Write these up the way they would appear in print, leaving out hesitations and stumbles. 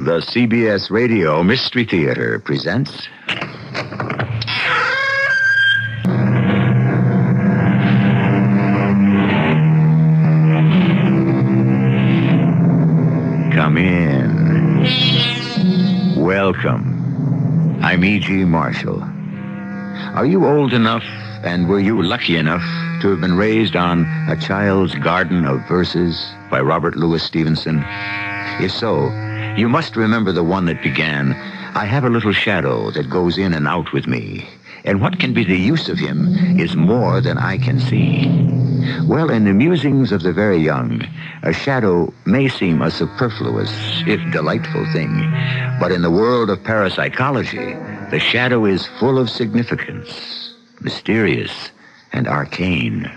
The CBS Radio Mystery Theater presents... Come in. Welcome. I'm E.G. Marshall. Are you old enough, and were you lucky enough to have been raised on A Child's Garden of Verses by Robert Louis Stevenson? If so, you must remember the one that began, I have a little shadow that goes in and out with me, and what can be the use of him is more than I can see. Well, in the musings of the very young, a shadow may seem a superfluous, if delightful thing, but in the world of parapsychology, the shadow is full of significance, mysterious, and arcane.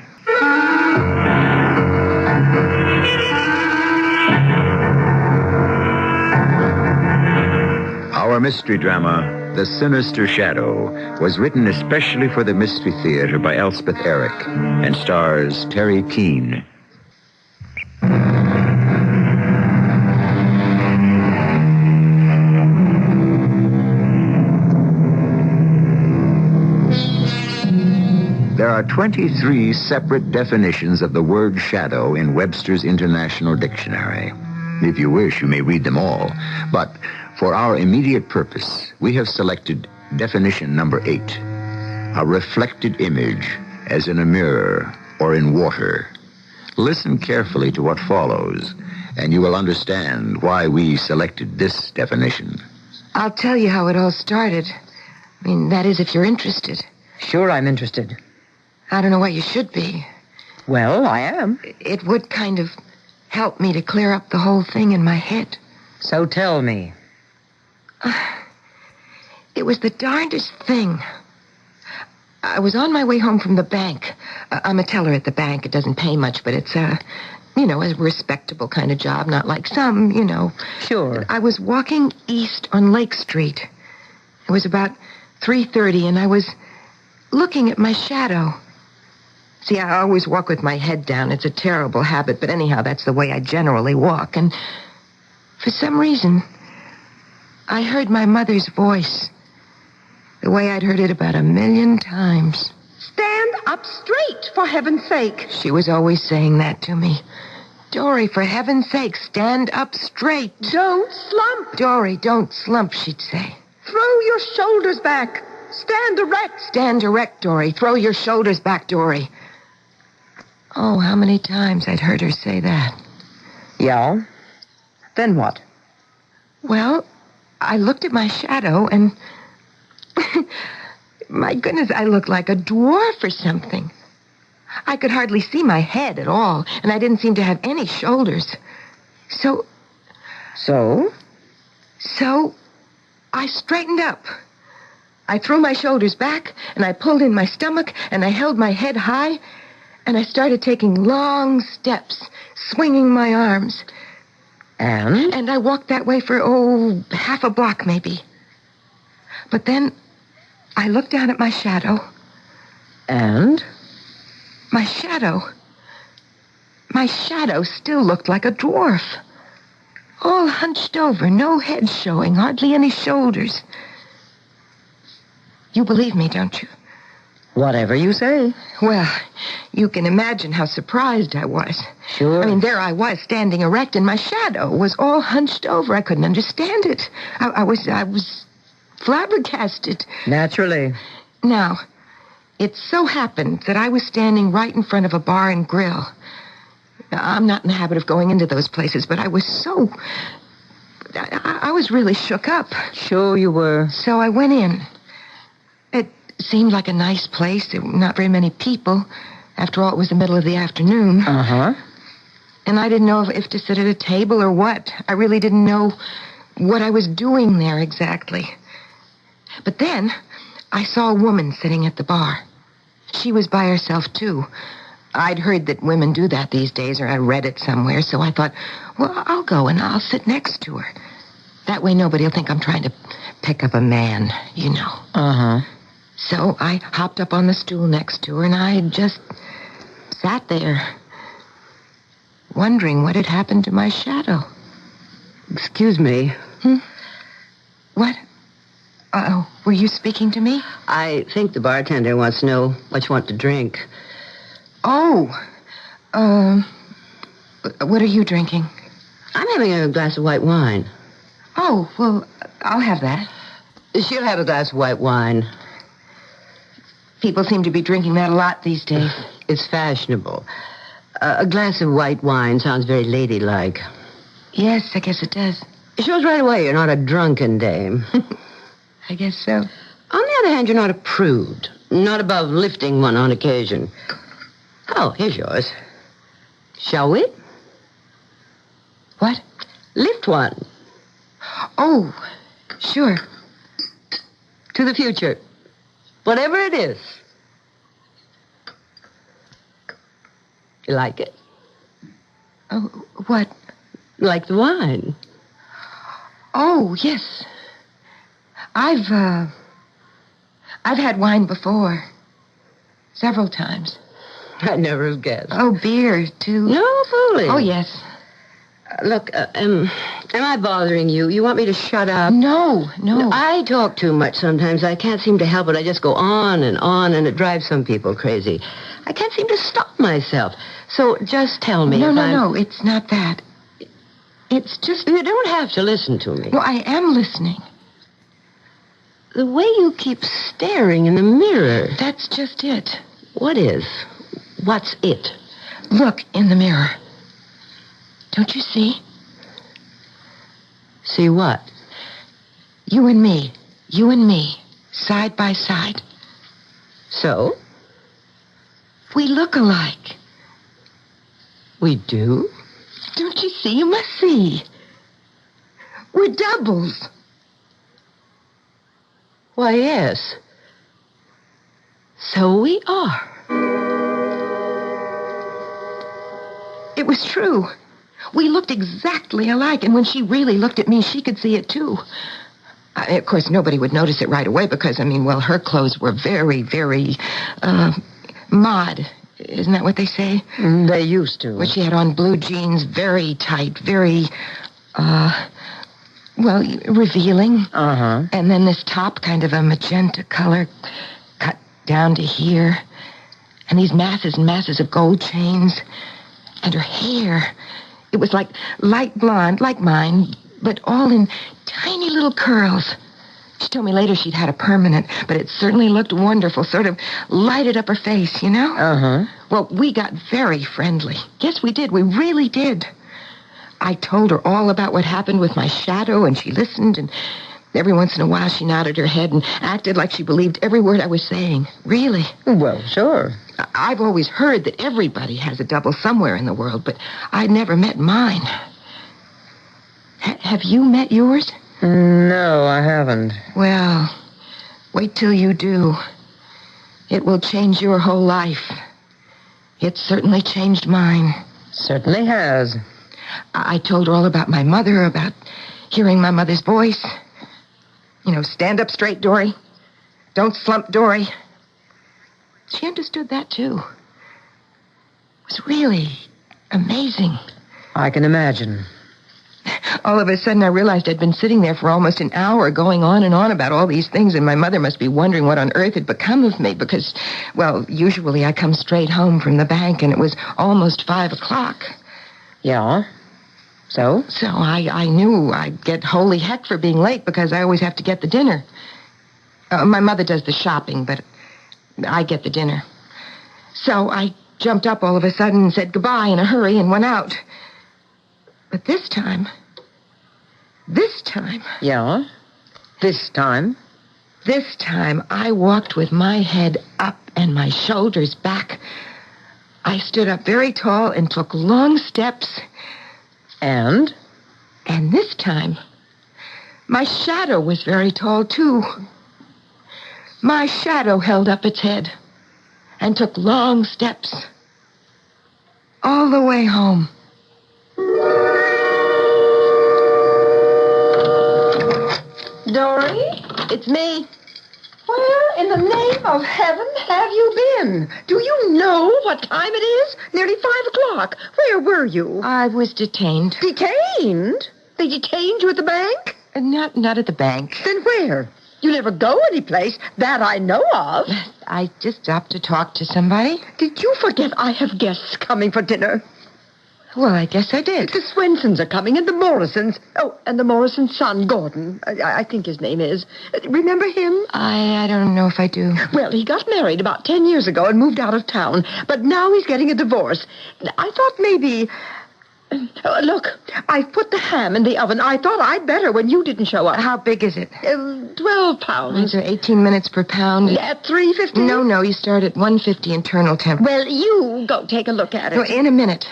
Our mystery drama, The Sinister Shadow, was written especially for the Mystery Theater by Elspeth Eric and stars Terry Keane. There are 23 separate definitions of the word shadow in Webster's International Dictionary. If you wish, you may read them all, but for our immediate purpose, we have selected definition number 8, a reflected image, as in a mirror or in water. Listen carefully to what follows, and you will understand why we selected this definition. I'll tell you how it all started. I mean, that is, if you're interested. Sure, I'm interested. I don't know why you should be. Well, I am. It would kind of help me to clear up the whole thing in my head. So tell me. It was the darndest thing. I was on my way home from the bank. I'm a teller at the bank. It doesn't pay much, but it's a respectable kind of job, not like some, Sure. I was walking east on Lake Street. It was about 3:30, and I was looking at my shadow. See, I always walk with my head down. It's a terrible habit, but anyhow, that's the way I generally walk. And for some reason, I heard my mother's voice, the way I'd heard it about 1,000,000 times. Stand up straight, for heaven's sake. She was always saying that to me. Dory, for heaven's sake, stand up straight. Don't slump. Dory, don't slump, she'd say. Throw your shoulders back. Stand erect. Stand erect, Dory. Throw your shoulders back, Dory. Oh, how many times I'd heard her say that. Yeah? Then what? Well, I looked at my shadow and... my goodness, I looked like a dwarf or something. I could hardly see my head at all, and I didn't seem to have any shoulders. So, I straightened up. I threw my shoulders back, and I pulled in my stomach, and I held my head high, and I started taking long steps, swinging my arms. And? And I walked that way for, half a block maybe. But then I looked down at my shadow. And? My shadow still looked like a dwarf. All hunched over, no head showing, hardly any shoulders. You believe me, don't you? Whatever you say. Well, you can imagine how surprised I was. Sure. I mean, there I was, standing erect, and my shadow was all hunched over. I couldn't understand it. I was flabbergasted. Naturally. Now, it so happened that I was standing right in front of a bar and grill. I'm not in the habit of going into those places, but I was so... I was really shook up. Sure you were. So I went in. It seemed like a nice place. There were not very many people. After all, it was the middle of the afternoon. Uh-huh. And I didn't know if to sit at a table or what. I really didn't know what I was doing there exactly. But then I saw a woman sitting at the bar. She was by herself, too. I'd heard that women do that these days, or I read it somewhere, so I thought, well, I'll go and I'll sit next to her. That way nobody will think I'm trying to pick up a man, you know. Uh-huh. So I hopped up on the stool next to her, and I just sat there, wondering what had happened to my shadow. Excuse me. What? Uh-oh. Were you speaking to me? I think the bartender wants to know what you want to drink. Oh. What are you drinking? I'm having a glass of white wine. Oh, well, I'll have that. She'll have a glass of white wine. People seem to be drinking that a lot these days. It's fashionable. A glass of white wine sounds very ladylike. Yes, I guess it does. It shows right away you're not a drunken dame. I guess so. On the other hand, you're not a prude. Not above lifting one on occasion. Oh, here's yours. Shall we? What? Lift one. Oh, sure. To the future. Whatever it is. You like it? Oh, what? Like the wine. Oh, yes. I've had wine before. Several times. I never have guessed. Oh, beer, too. No, fooling. Oh, yes. Look, am I bothering you? You want me to shut up? No. I talk too much sometimes. I can't seem to help it. I just go on, and it drives some people crazy. I can't seem to stop myself. So just tell me. No, it's not that. It's just... You don't have to listen to me. Well, I am listening. The way you keep staring in the mirror. That's just it. What is? What's it? Look in the mirror. Don't you see? See what? You and me, side by side. So? We look alike. We do? Don't you see? You must see. We're doubles. Why, yes. So we are. It was true. We looked exactly alike, and when she really looked at me, she could see it, too. Of course, nobody would notice it right away because, her clothes were very, very, mod. Isn't that what they say? They used to. Well, she had on blue jeans, very tight, very, revealing. Uh-huh. And then this top, kind of a magenta color, cut down to here. And these masses and masses of gold chains. And her hair, it was like light blonde, like mine, but all in tiny little curls. She told me later she'd had a permanent, but it certainly looked wonderful, sort of lighted up her face, you know? Uh-huh. Well, we got very friendly. Yes, we did. We really did. I told her all about what happened with my shadow, and she listened, and every once in a while she nodded her head and acted like she believed every word I was saying. Really. Well, sure. I've always heard that everybody has a double somewhere in the world, but I'd never met mine. Have you met yours? No, I haven't. Well, wait till you do. It will change your whole life. It certainly changed mine. Certainly has. I told her all about my mother, about hearing my mother's voice. Stand up straight, Dory. Don't slump, Dory. She understood that, too. It was really amazing. I can imagine. All of a sudden, I realized I'd been sitting there for almost an hour going on and on about all these things, and my mother must be wondering what on earth had become of me because, usually I come straight home from the bank, and it was almost 5 o'clock. Yeah? So? So I knew I'd get holy heck for being late because I always have to get the dinner. My mother does the shopping, but I get the dinner. So I jumped up all of a sudden and said goodbye in a hurry and went out. But this time... Yeah? This time I walked with my head up and my shoulders back. I stood up very tall and took long steps. And? And this time, my shadow was very tall, too. My shadow held up its head and took long steps all the way home. Dory, it's me. Where in the name of heaven have you been? Do you know what time it is? Nearly 5 o'clock. Where were you? I was detained. Detained? They detained you at the bank? Not at the bank. Then where? You never go anyplace that I know of. I just stopped to talk to somebody. Did you forget I have guests coming for dinner? Well, I guess I did. The Swensons are coming, and the Morrisons. Oh, and the Morrison's son, Gordon. I think his name is. Remember him? I don't know if I do. Well, he got married about 10 years ago and moved out of town. But now he's getting a divorce. I thought maybe... look, I've put the ham in the oven. I thought I'd better when you didn't show up. How big is it? 12 pounds. These are 18 minutes per pound. At $3.50? No, you start at 150 internal temp. Well, you go take a look at it. No, in a minute.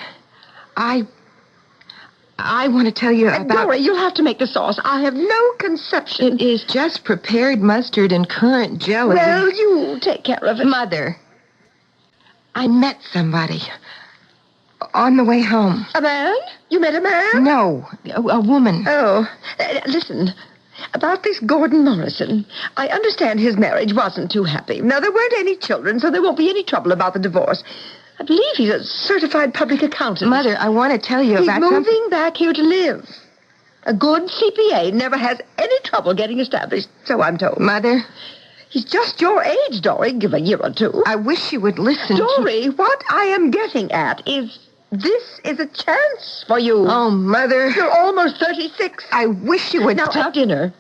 I want to tell you about... Dora, you'll have to make the sauce. I have no conception. It is just prepared mustard and currant jelly. Well, you take care of it. Mother, I met somebody on the way home. A man? You met a man? No, a woman. Oh, listen... About this Gordon Morrison, I understand his marriage wasn't too happy. Now, there weren't any children, so there won't be any trouble about the divorce. I believe he's a certified public accountant. Mother, I want to tell you about He's moving back here to live. A good CPA never has any trouble getting established, so I'm told. Mother? He's just your age, Dory. Give a year or two. I wish you would listen. Dory, what I am getting at is... This is a chance for you. Oh, Mother. You're almost 36. I wish you would... Now, have dinner.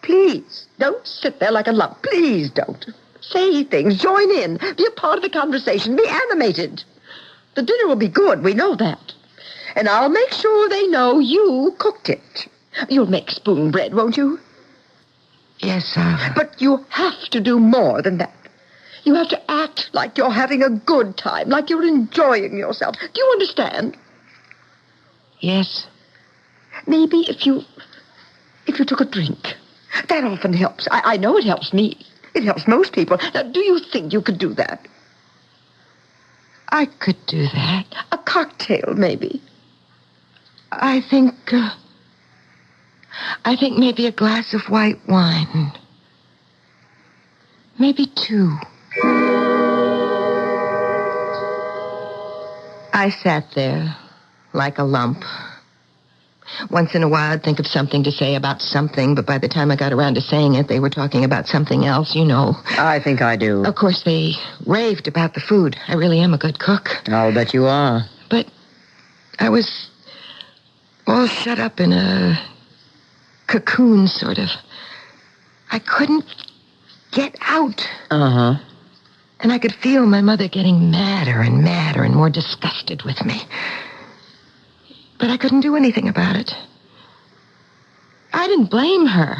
Please, don't sit there like a lump. Please don't. Say things. Join in. Be a part of the conversation. Be animated. The dinner will be good. We know that. And I'll make sure they know you cooked it. You'll make spoon bread, won't you? Yes, sir. But you have to do more than that. You have to act like you're having a good time, like you're enjoying yourself. Do you understand? Yes. Maybe if you took a drink. That often helps. I know it helps me. It helps most people. Now, do you think you could do that? I could do that. A cocktail, maybe. I think maybe a glass of white wine. Maybe 2. I sat there like a lump. Once in a while, I'd think of something to say about something, but by the time I got around to saying it, they were talking about something else, you know. I think I do. Of course, they raved about the food. I really am a good cook. I'll bet you are. But I was all shut up in a cocoon, sort of. I couldn't get out. Uh-huh. And I could feel my mother getting madder and madder and more disgusted with me. But I couldn't do anything about it. I didn't blame her.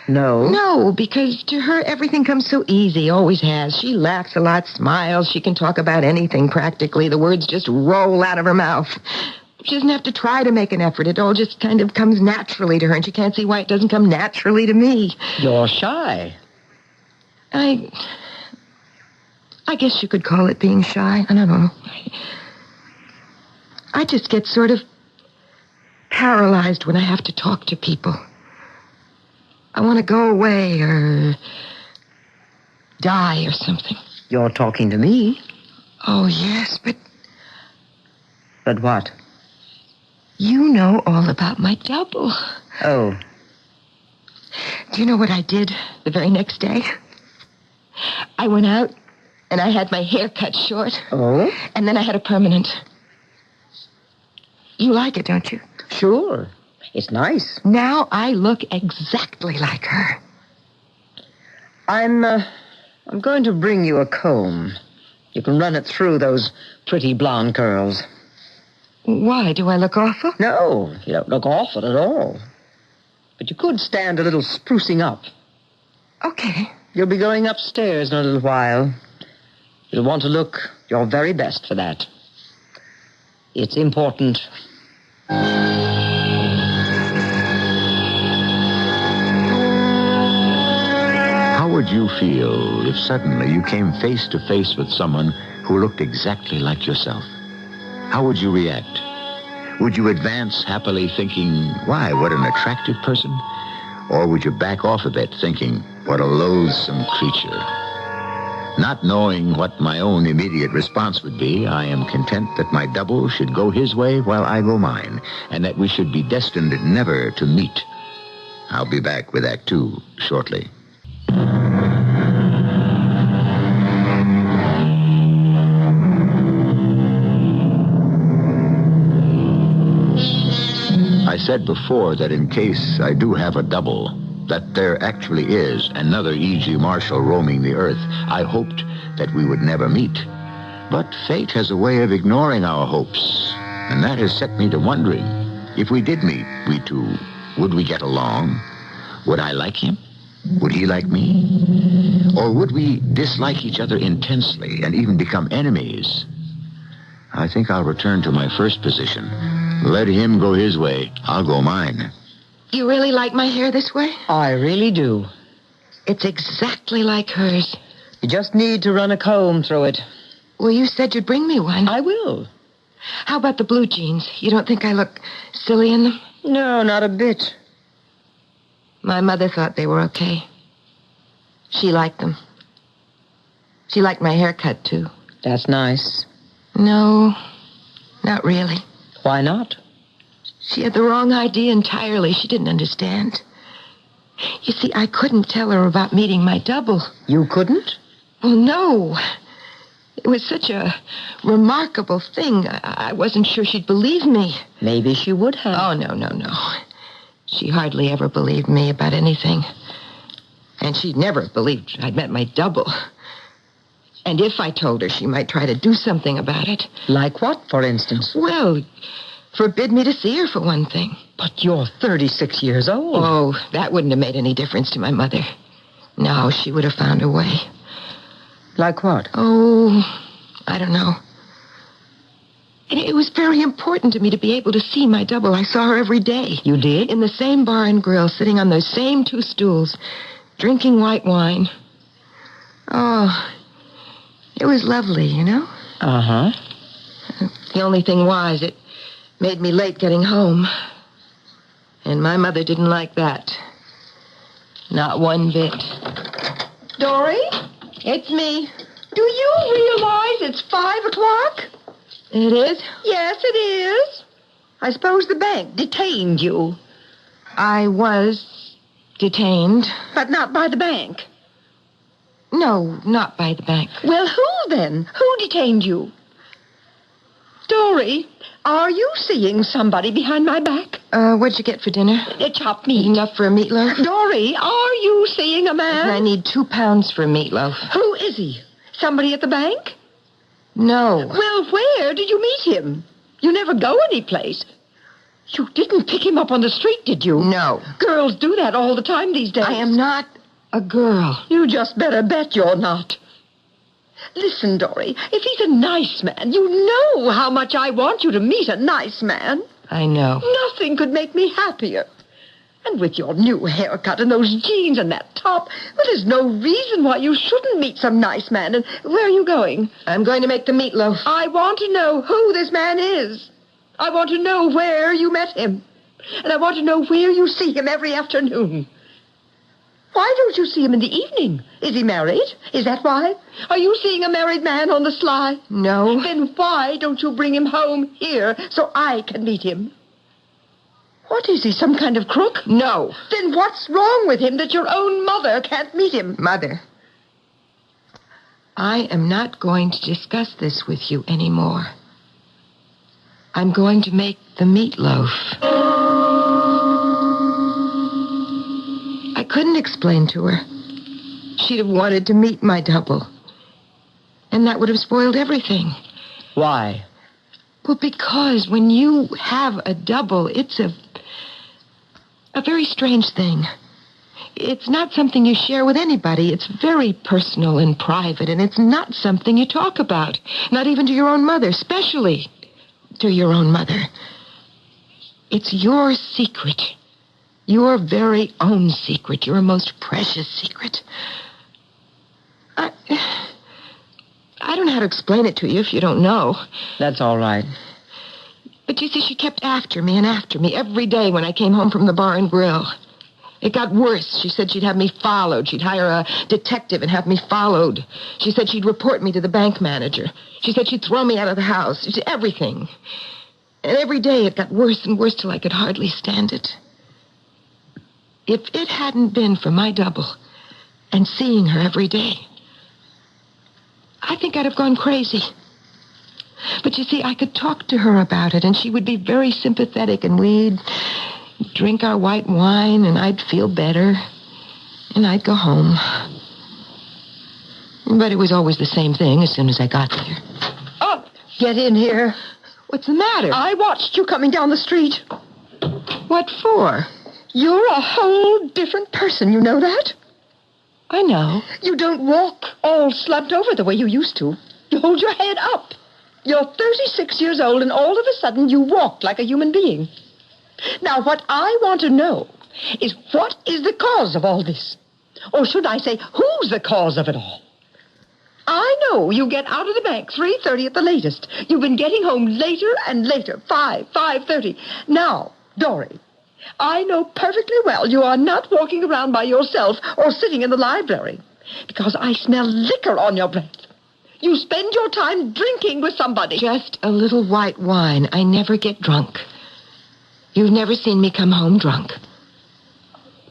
No? No, because to her, everything comes so easy, always has. She laughs a lot, smiles. She can talk about anything, practically. The words just roll out of her mouth. She doesn't have to try to make an effort. It all just kind of comes naturally to her, and she can't see why it doesn't come naturally to me. You're shy. I guess you could call it being shy. I don't know. I just get sort of paralyzed when I have to talk to people. I want to go away or die or something. You're talking to me. Oh, yes, but But what? you know all about my double. Oh. Do you know what I did the very next day? I went out and I had my hair cut short. Oh? And then I had a permanent. You like it, don't you? Sure. It's nice. Now I look exactly like her. I'm going to bring you a comb. You can run it through those pretty blonde curls. Why? Do I look awful? No, you don't look awful at all. But you could stand a little sprucing up. Okay. You'll be going upstairs in a little while. You'll want to look your very best for that. It's important. How would you feel if suddenly you came face to face with someone who looked exactly like yourself? How would you react? Would you advance happily thinking, why, what an attractive person? Or would you back off a bit thinking, what a loathsome creature? Not knowing what my own immediate response would be, I am content that my double should go his way while I go mine, and that we should be destined never to meet. I'll be back with Act Two shortly. I said before that in case I do have a double, that there actually is another E.G. Marshall roaming the earth, I hoped that we would never meet. But fate has a way of ignoring our hopes, and that has set me to wondering, if we did meet, we two, would we get along? Would I like him? Would he like me? Or would we dislike each other intensely and even become enemies? I think I'll return to my first position. Let him go his way. I'll go mine. You really like my hair this way? I really do. It's exactly like hers. You just need to run a comb through it. Well, you said you'd bring me one. I will. How about the blue jeans? You don't think I look silly in them? No, not a bit. My mother thought they were okay. She liked them. She liked my haircut, too. That's nice. No, not really. Why not? She had the wrong idea entirely. She didn't understand. You see, I couldn't tell her about meeting my double. You couldn't? Well, no. It was such a remarkable thing. I wasn't sure she'd believe me. Maybe she would have. Oh, no. She hardly ever believed me about anything. And she'd never believed I'd met my double. And if I told her, she might try to do something about it. Like what, for instance? Well, forbid me to see her, for one thing. But you're 36 years old. Oh, that wouldn't have made any difference to my mother. No, she would have found a way. Like what? Oh, I don't know. And it was very important to me to be able to see my double. I saw her every day. You did? In the same bar and grill, sitting on those same two stools, drinking white wine. Oh, it was lovely, you know? Uh-huh. The only thing was, it made me late getting home. And my mother didn't like that. Not one bit. Dory? It's me. Do you realize it's 5 o'clock? It is? Yes, it is. I suppose the bank detained you. I was detained. But not by the bank. No, not by the bank. Well, who then? Who detained you? Dory, are you seeing somebody behind my back? What'd you get for dinner? Chopped meat. Enough for a meatloaf? Dory, are you seeing a man? I need 2 pounds for a meatloaf. Who is he? Somebody at the bank? No. Well, where did you meet him? You never go anyplace. You didn't pick him up on the street, did you? No. Girls do that all the time these days. I am not a girl. You just better bet you're not. Listen, Dory, if he's a nice man, you know how much I want you to meet a nice man. I know. Nothing could make me happier. And with your new haircut and those jeans and that top, well, there's no reason why you shouldn't meet some nice man. And where are you going? I'm going to make the meatloaf. I want to know who this man is. I want to know where you met him. And I want to know where you see him every afternoon. Why don't you see him in the evening? Is he married? Is that why? Are you seeing a married man on the sly? No. Then why don't you bring him home here so I can meet him? What is he, some kind of crook? No. Then what's wrong with him that your own mother can't meet him? Mother, I am not going to discuss this with you anymore. I'm going to make the meatloaf. I couldn't explain to her. She'd have wanted to meet my double. And that would have spoiled everything. Why? Well, because when you have a double, it's a very strange thing. It's not something you share with anybody. It's very personal and private, and it's not something you talk about. Not even to your own mother, especially to your own mother. It's your secret. Your very own secret. Your most precious secret. I don't know how to explain it to you if you don't know. That's all right. But you see, she kept after me and after me every day when I came home from the bar and grill. It got worse. She said she'd have me followed. She'd hire a detective and have me followed. She said she'd report me to the bank manager. She said she'd throw me out of the house. She said everything. And every day it got worse and worse till I could hardly stand it. If it hadn't been for my double and seeing her every day, I think I'd have gone crazy. But you see, I could talk to her about it, and she would be very sympathetic, and we'd drink our white wine, and I'd feel better, and I'd go home. But it was always the same thing as soon as I got there. Oh, get in here. What's the matter? I watched you coming down the street. What for? You're a whole different person, you know that? I know. You don't walk all slumped over the way you used to. You hold your head up. You're 36 years old, and all of a sudden you walk like a human being. Now, what I want to know is what is the cause of all this? Or should I say, who's the cause of it all? I know you get out of the bank 3:30 at the latest. You've been getting home later and later, 5:30. Now, Dory, I know perfectly well you are not walking around by yourself or sitting in the library, because I smell liquor on your breath. You spend your time drinking with somebody. Just a little white wine. I never get drunk. You've never seen me come home drunk.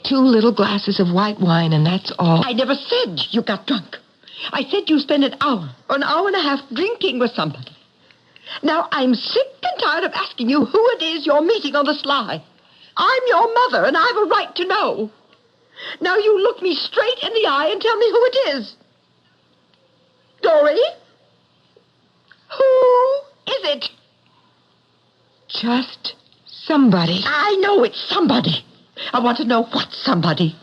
2 little glasses of white wine, and that's all. I never said you got drunk. I said you spend an hour or an hour and a half drinking with somebody. Now, I'm sick and tired of asking you who it is you're meeting on the sly. I'm your mother, and I've a right to know. Now, you look me straight in the eye and tell me who it is. Dory? Who is it? Just somebody. I know it's somebody. I want to know what somebody.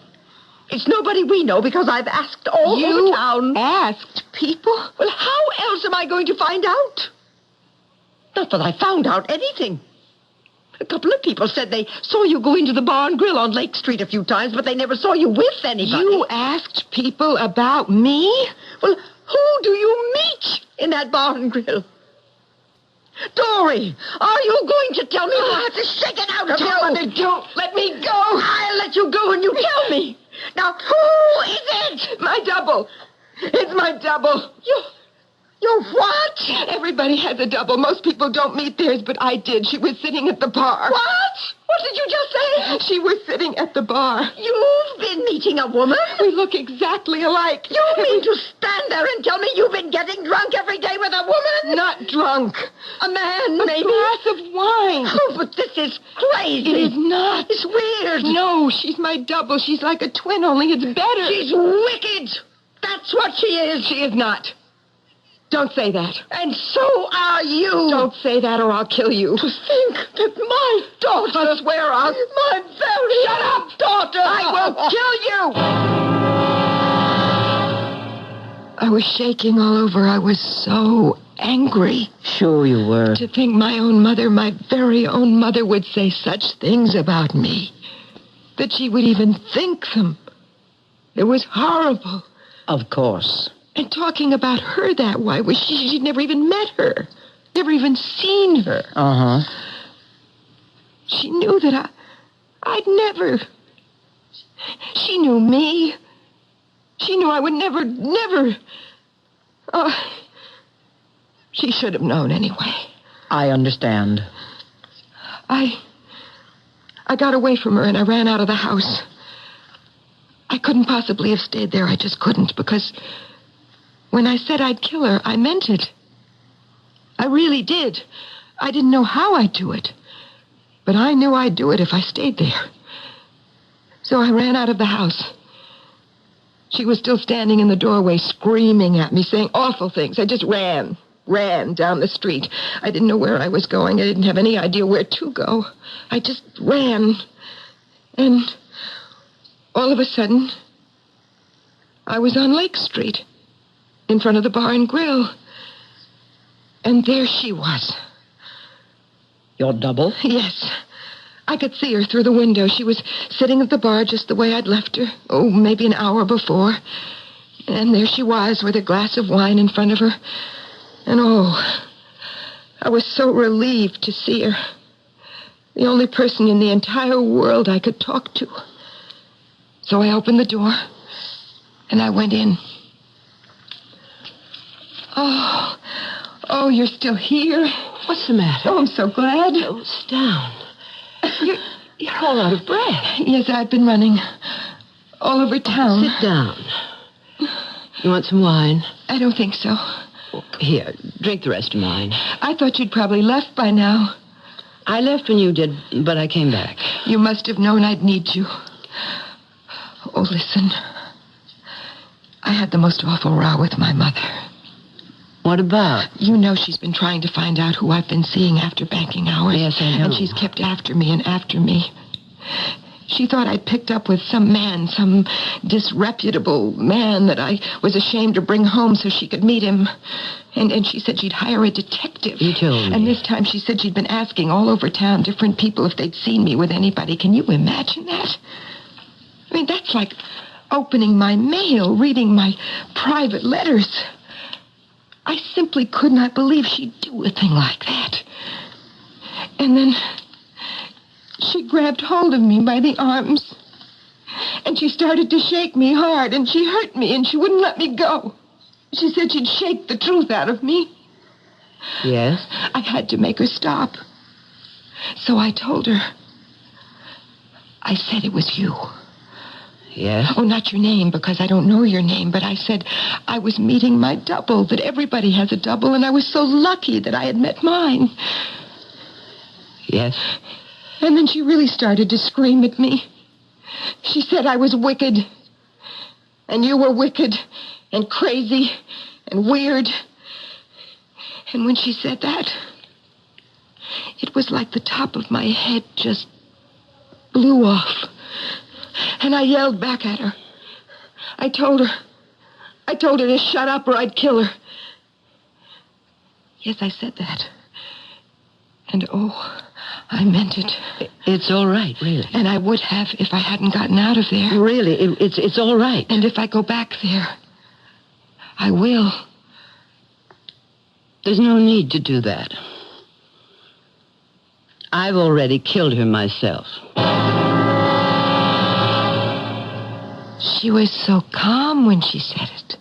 It's nobody we know because I've asked all over town. Asked people? Well, how else am I going to find out? Not that I found out anything. A couple of people said they saw you go into the bar and grill on Lake Street a few times, but they never saw you with anybody. You asked people about me? Well, who do you meet in that bar and grill? Dory, are you going to tell me? I'll have to shake it out of you. Don't let me go. I'll let you go and you tell me. Now, who is it? My double. It's my double. You're what? Everybody has a double. Most people don't meet theirs, but I did. She was sitting at the bar. What? What did you just say? She was sitting at the bar. You've been meeting a woman? We look exactly alike. You mean to stand there and tell me you've been getting drunk every day with a woman? Not drunk. A man, A maybe? glass of wine. Oh, but this is crazy. It is not. It's weird. No, she's my double. She's like a twin, only it's better. She's wicked. That's what she is. She is not. Don't say that. And so are you. Don't say that or I'll kill you. To think that my daughter... I swear I'll... My very... Shut up, daughter! I will kill you! I was shaking all over. I was so angry. Sure you were. To think my own mother, my very own mother, would say such things about me. That she would even think them. It was horrible. Of course. And talking about her that way, she'd never even met her. Never even seen her. Uh-huh. She knew that I'd never... She knew me. She knew I would never... She should have known anyway. I understand. I got away from her and I ran out of the house. I couldn't possibly have stayed there. I just couldn't, because when I said I'd kill her, I meant it. I really did. I didn't know how I'd do it, but I knew I'd do it if I stayed there. So I ran out of the house. She was still standing in the doorway, screaming at me, saying awful things. I just ran down the street. I didn't know where I was going. I didn't have any idea where to go. I just ran. And all of a sudden, I was on Lake Street, in front of the bar and grill. And there she was. Your double? Yes. I could see her through the window. She was sitting at the bar just the way I'd left her. Oh, maybe an hour before. And there she was with a glass of wine in front of her. And I was so relieved to see her. The only person in the entire world I could talk to. So I opened the door, and I went in. Oh, you're still here? What's the matter? Oh, I'm so glad. Don't sit down. You're all out of breath. Yes, I've been running all over town. Sit down. You want some wine? I don't think so. Here, drink the rest of mine. I thought you'd probably left by now. I left when you did, but I came back. You must have known I'd need you. Oh, listen. I had the most awful row with my mother. What about? You know she's been trying to find out who I've been seeing after banking hours. Yes, I know. And she's kept after me and after me. She thought I'd picked up with some man, some disreputable man that I was ashamed to bring home so she could meet him. And she said she'd hire a detective. You told me. And this time she said she'd been asking all over town different people if they'd seen me with anybody. Can you imagine that? I mean, that's like opening my mail, reading my private letters. I simply could not believe she'd do a thing like that. And then she grabbed hold of me by the arms. And she started to shake me hard, and she hurt me, and she wouldn't let me go. She said she'd shake the truth out of me. Yes? I had to make her stop. So I told her. I said it was you. Yes? Oh, not your name, because I don't know your name, but I said I was meeting my double, that everybody has a double, and I was so lucky that I had met mine. Yes? And then she really started to scream at me. She said I was wicked, and you were wicked, and crazy, and weird. And when she said that, it was like the top of my head just blew off. And I yelled back at her. I told her to shut up or I'd kill her. Yes, I said that. And oh, I meant it. It's all right, really. And I would have if I hadn't gotten out of there. Really, it's all right. And if I go back there, I will. There's no need to do that. I've already killed her myself. She was so calm when she said it.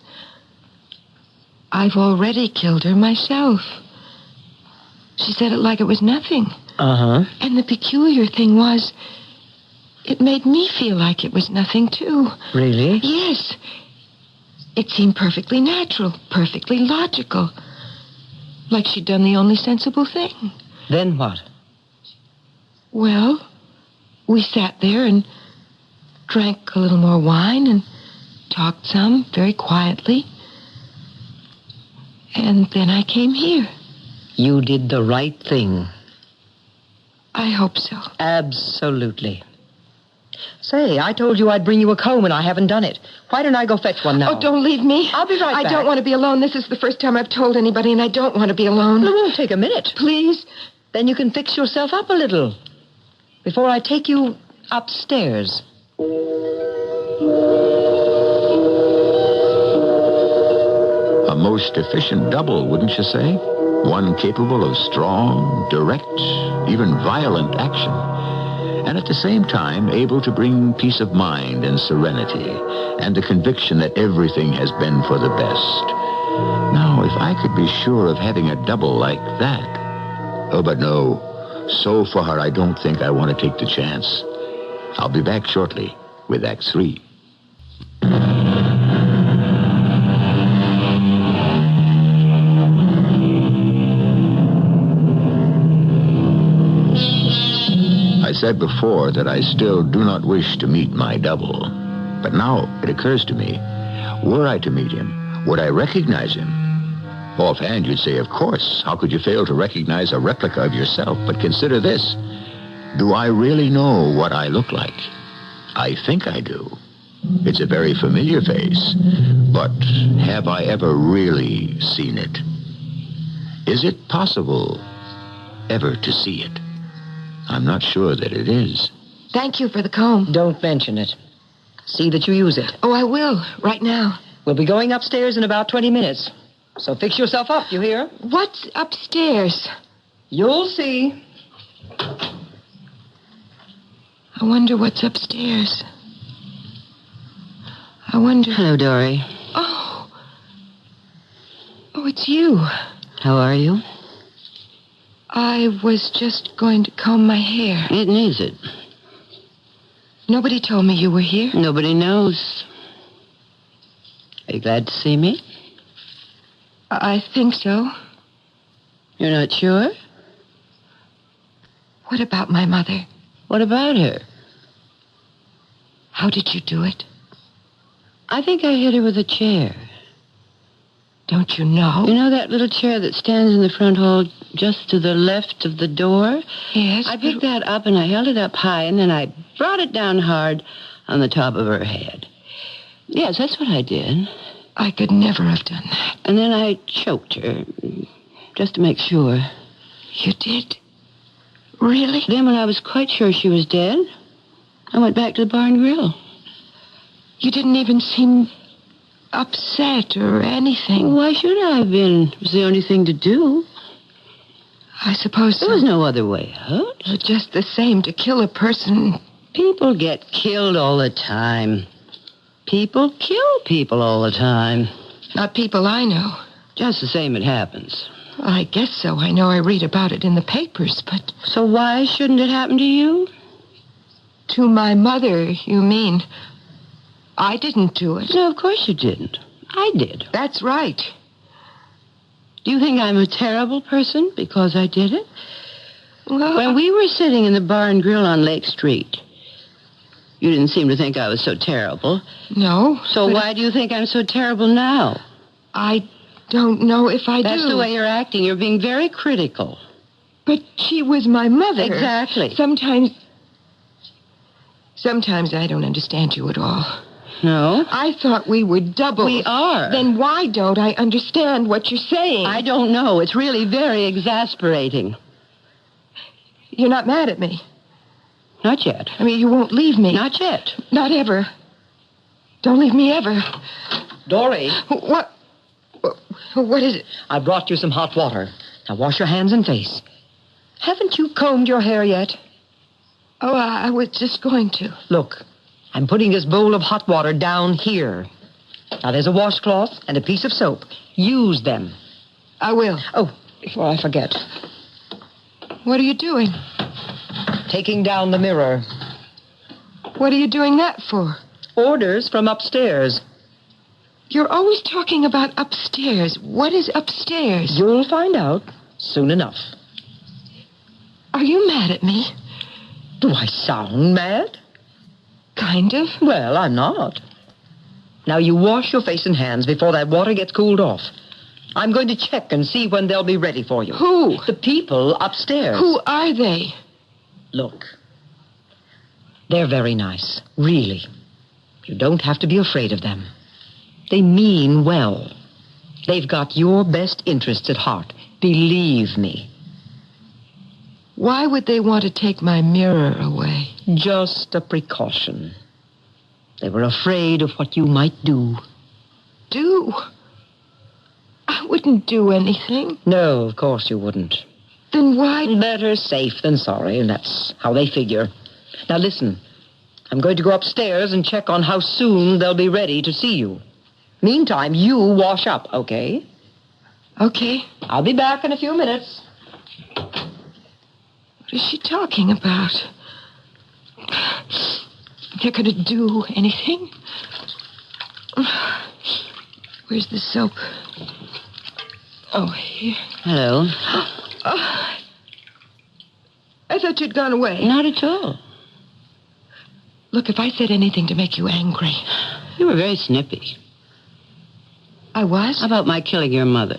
I've already killed her myself. She said it like it was nothing. Uh-huh. And the peculiar thing was, it made me feel like it was nothing, too. Really? Yes. It seemed perfectly natural, perfectly logical. Like she'd done the only sensible thing. Then what? Well, we sat there and drank a little more wine and talked some, very quietly. And then I came here. You did the right thing. I hope so. Absolutely. Say, I told you I'd bring you a comb, and I haven't done it. Why don't I go fetch one now? Oh, don't leave me. I'll be right I back. don't want to be alone. This is the first time I've told anybody, and I don't want to be alone. Well, it won't take a minute. Please? Then you can fix yourself up a little before I take you upstairs. A most efficient double, wouldn't you say? One capable of strong, direct, even violent action. And at the same time, able to bring peace of mind and serenity and the conviction that everything has been for the best. Now, if I could be sure of having a double like that. Oh, but no. So far, I don't think I want to take the chance. I'll be back shortly with Act 3. I said before that I still do not wish to meet my double. But now it occurs to me, were I to meet him, would I recognize him? Offhand, you'd say, of course. How could you fail to recognize a replica of yourself? But consider this. Do I really know what I look like? I think I do. It's a very familiar face. But have I ever really seen it? Is it possible ever to see it? I'm not sure that it is. Thank you for the comb. Don't mention it. See that you use it. Oh, I will, right now. We'll be going upstairs in about 20 minutes. So fix yourself up, you hear? What's upstairs? You'll see. I wonder what's upstairs. I wonder... Hello, Dory. Oh. Oh, it's you. How are you? I was just going to comb my hair. It needs it. Nobody told me you were here. Nobody knows. Are you glad to see me? I think so. You're not sure? What about my mother? What about her? How did you do it? I think I hit her with a chair. Don't you know? You know that little chair that stands in the front hall just to the left of the door? Yes. I picked that up and I held it up high and then I brought it down hard on the top of her head. Yes, that's what I did. I could never have done that. And then I choked her, just to make sure. You did? Really? Then when I was quite sure she was dead, I went back to the bar and grill. You didn't even seem upset or anything. Why should I have been? It was the only thing to do. I suppose so. There was no other way out. But just the same, to kill a person. People get killed all the time. People kill people all the time. Not people I know. Just the same it happens. Well, I guess so. I know I read about it in the papers, but... So why shouldn't it happen to you? To my mother, you mean? I didn't do it. No, of course you didn't. I did. That's right. Do you think I'm a terrible person because I did it? Well, When we were sitting in the bar and grill on Lake Street, you didn't seem to think I was so terrible. No. So but why do you think I'm so terrible now? I don't know if I That's do. the way you're acting. You're being very critical. But she was my mother. Exactly. Sometimes I don't understand you at all. No? I thought we were doubles. We are. Then why don't I understand what you're saying? I don't know. It's really very exasperating. You're not mad at me. Not yet. I mean, you won't leave me. Not yet. Not ever. Don't leave me ever. Dory, What? What is it? I brought you some hot water. Now wash your hands and face. Haven't you combed your hair yet? Oh, I was just going to. Look, I'm putting this bowl of hot water down here. Now, there's a washcloth and a piece of soap. Use them. I will. Oh, before I forget, What are you doing? taking down the mirror. What are you doing that for? Orders from upstairs. You're always talking about upstairs. What is upstairs? You'll find out soon enough. Are you mad at me? Do I sound mad? Kind of. Well, I'm not. Now, you wash your face and hands before that water gets cooled off. I'm going to check and see when they'll be ready for you. Who? The people upstairs. Who are they? Look, they're very nice, really. You don't have to be afraid of them. They mean well. They've got your best interests at heart. Believe me. Why would they want to take my mirror away? Just a precaution. They were afraid of what you might do. Do? I wouldn't do anything. No, of course you wouldn't. Then why... Better safe than sorry, and that's how they figure. Now listen, I'm going to go upstairs and check on how soon they'll be ready to see you. Meantime, you wash up, okay? Okay. I'll be back in a few minutes. What is she talking about? They're going to do anything? Where's the soap? Oh, here. Hello. Oh, I thought you'd gone away. Not at all. Look, if I said anything to make you angry... You were very snippy. I was? How about my killing your mother?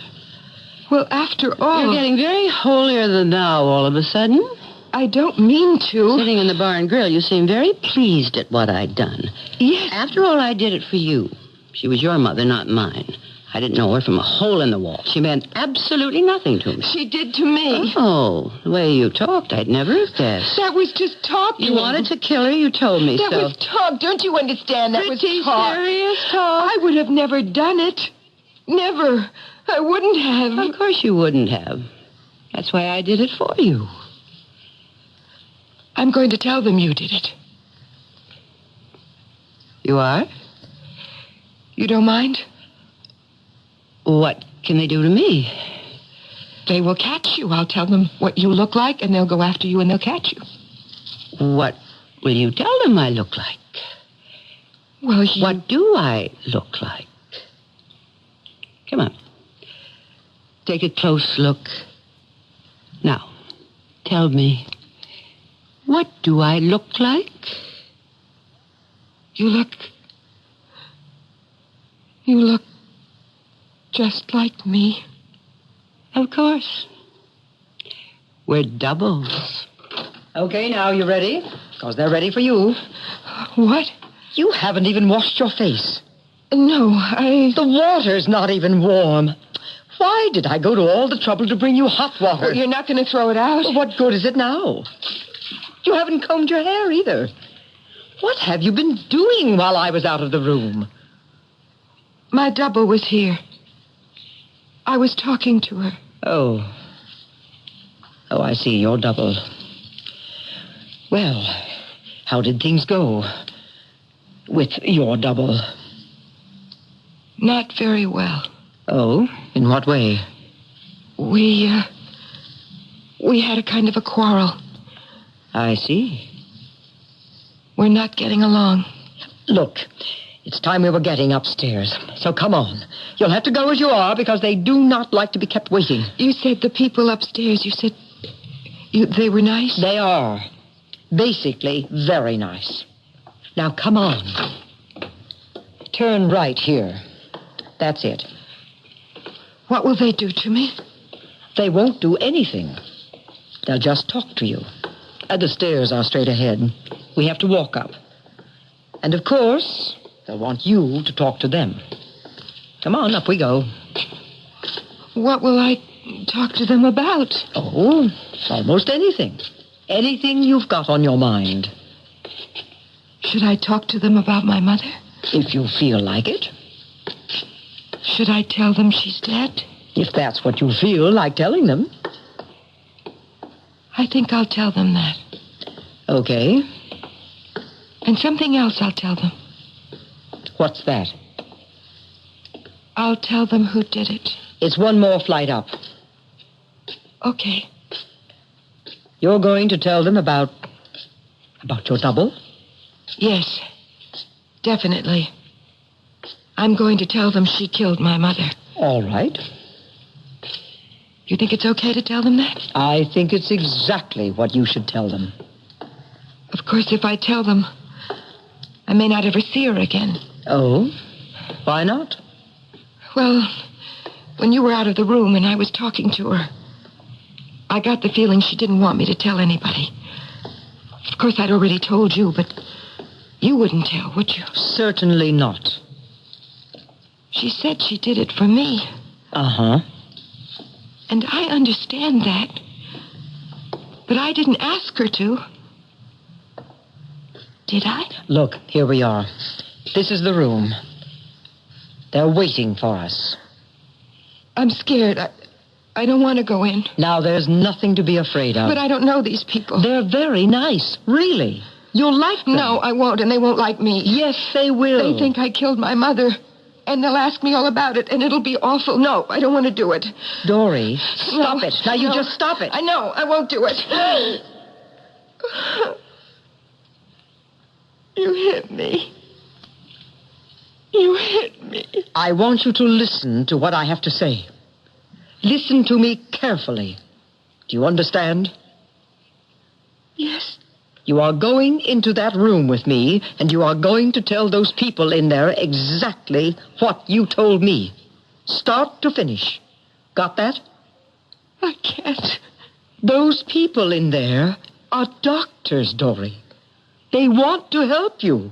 Well, after all... You're getting very holier than thou all of a sudden. I don't mean to. Sitting in the bar and grill, you seem very pleased at what I'd done. Yes. After all, I did it for you. She was your mother, not mine. I didn't know her from a hole in the wall. She meant absolutely nothing to me. She did to me. Oh, the way you talked, I'd never have guessed. That was just talking. You wanted to kill her, you told me That so. was talk. Don't you understand? That Pretty was talk. serious talk. I would have never done it. Never. I wouldn't have. Of course you wouldn't have. That's why I did it for you. I'm going to tell them you did it. You are? You don't mind? What can they do to me? They will catch you. I'll tell them what you look like, and they'll go after you, and they'll catch you. What Will you tell them I look like? Well, What do I look like? Come on. Take a close look. Now, tell me, what do I look like? You look just like me. Of course. We're doubles. Okay, now, you ready? Because they're ready for you. What? You haven't even washed your face. No, The water's not even warm. Why did I go to all the trouble to bring you hot water? Well, you're not going to throw it out? Well, what good is it now? You haven't combed your hair either. What have you been doing while I was out of the room? My double was here. I was talking to her. Oh, I see. Your double. Well, how did things go with your double? Not very well. Oh, in what way? We had a kind of a quarrel. I see. We're not getting along. Look, it's time we were getting upstairs. So come on. You'll have to go as you are because they do not like to be kept waiting. You said the people upstairs, they were nice? They are. Basically, very nice. Now, come on. Turn right here. That's it. What will they do to me? They won't do anything. They'll just talk to you. The stairs are straight ahead. We have to walk up. And, of course, they'll want you to talk to them. Come on, up we go. What will I talk to them about? Oh, almost anything. Anything you've got on your mind. Should I talk to them about my mother? If you feel like it. Should I tell them she's dead? If that's what you feel like telling them. I think I'll tell them that. Okay. And something else I'll tell them. What's that? I'll tell them who did it. It's one more flight up. Okay. You're going to tell them about your double? Yes. Definitely. I'm going to tell them she killed my mother. All right. You think it's okay to tell them that? I think it's exactly what you should tell them. Of course, if I tell them, I may not ever see her again. Oh? Why not? Well, when you were out of the room and I was talking to her, I got the feeling she didn't want me to tell anybody. Of course, I'd already told you, but you wouldn't tell, would you? Certainly not. She said she did it for me. Uh-huh. And I understand that. But I didn't ask her to. Did I? Look, here we are. This is the room. They're waiting for us. I'm scared. I don't want to go in. Now, there's nothing to be afraid of. But I don't know these people. They're very nice, really. You'll like them. No, I won't, and they won't like me. Yes, they will. They think I killed my mother, and they'll ask me all about it, and it'll be awful. No, I don't want to do it. Dory, stop it. Now, you No. just stop it. I know. I won't do it. You hit me. You hit me. I want you to listen to what I have to say. Listen to me carefully. Do you understand? Yes. You are going into that room with me, and you are going to tell those people in there exactly what you told me. Start to finish. Got that? I can't. Those people in there are doctors, Dory. They want to help you.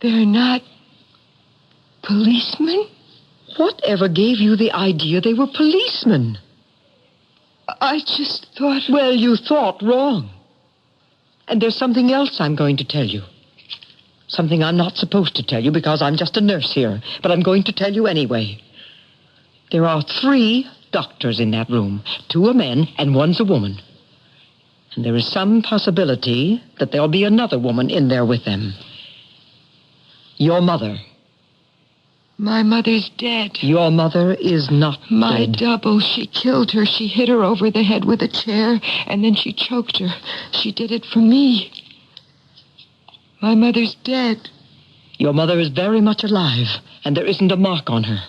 They're not policemen? Whatever gave you the idea they were policemen? I just thought... Well, you thought wrong. And there's something else I'm going to tell you. Something I'm not supposed to tell you because I'm just a nurse here. But I'm going to tell you anyway. There are 3 doctors in that room. 2 are men and 1's a woman. And there is some possibility that there'll be another woman in there with them. Your mother. My mother's dead. Your mother is not My dead. double. She killed her. She hit her over the head with a chair, and then she choked her. She did it for me. My mother's dead. Your mother is very much alive, and there isn't a mark on her.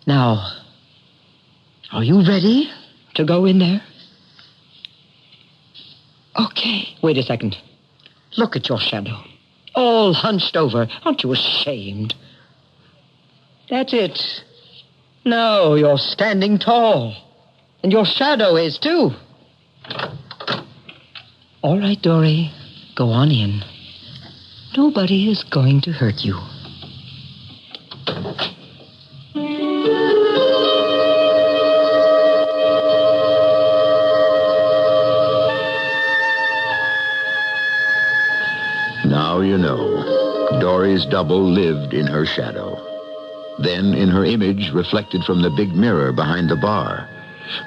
Now, are you ready to go in there? Okay. Wait a second. Look at your shadow. All hunched over. Aren't you ashamed? That's it. No, you're standing tall. And your shadow is, too. All right, Dory. Go on in. Nobody is going to hurt you. Now you know. Dory's double lived in her shadow. Then in her image reflected from the big mirror behind the bar.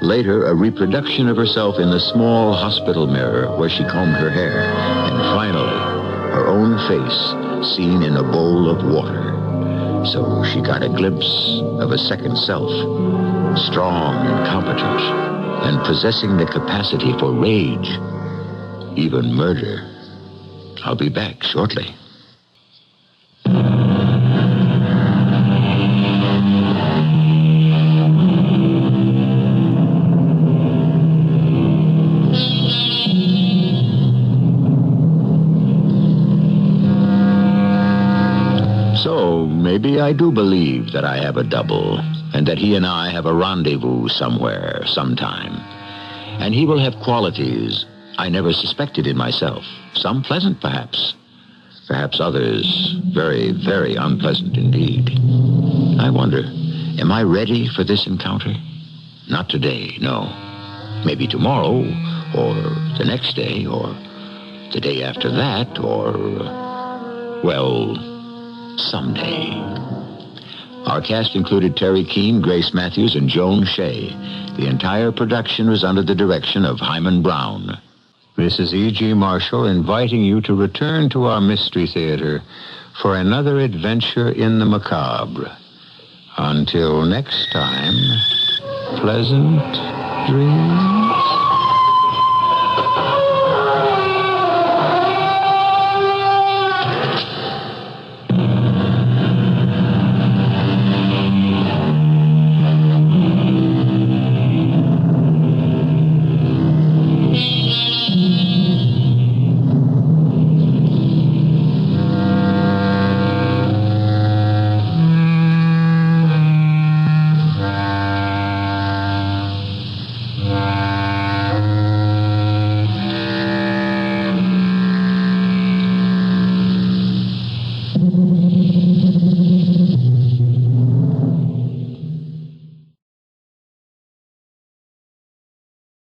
Later, a reproduction of herself in the small hospital mirror where she combed her hair. And finally, her own face seen in a bowl of water. So she got a glimpse of a second self, strong and competent, and possessing the capacity for rage, even murder. I'll be back shortly. So, maybe I do believe that I have a double, and that he and I have a rendezvous somewhere, sometime. And he will have qualities I never suspected in myself. Some pleasant, perhaps. Perhaps others very, very unpleasant indeed. I wonder, am I ready for this encounter? Not today, no. Maybe tomorrow, or the next day, or the day after that, or, well, someday. Our cast included Terry Keane, Grace Matthews, and Joan Shea. The entire production was under the direction of Hyman Brown. This is E.G. Marshall inviting you to return to our Mystery Theater for another adventure in the macabre. Until next time, pleasant dreams.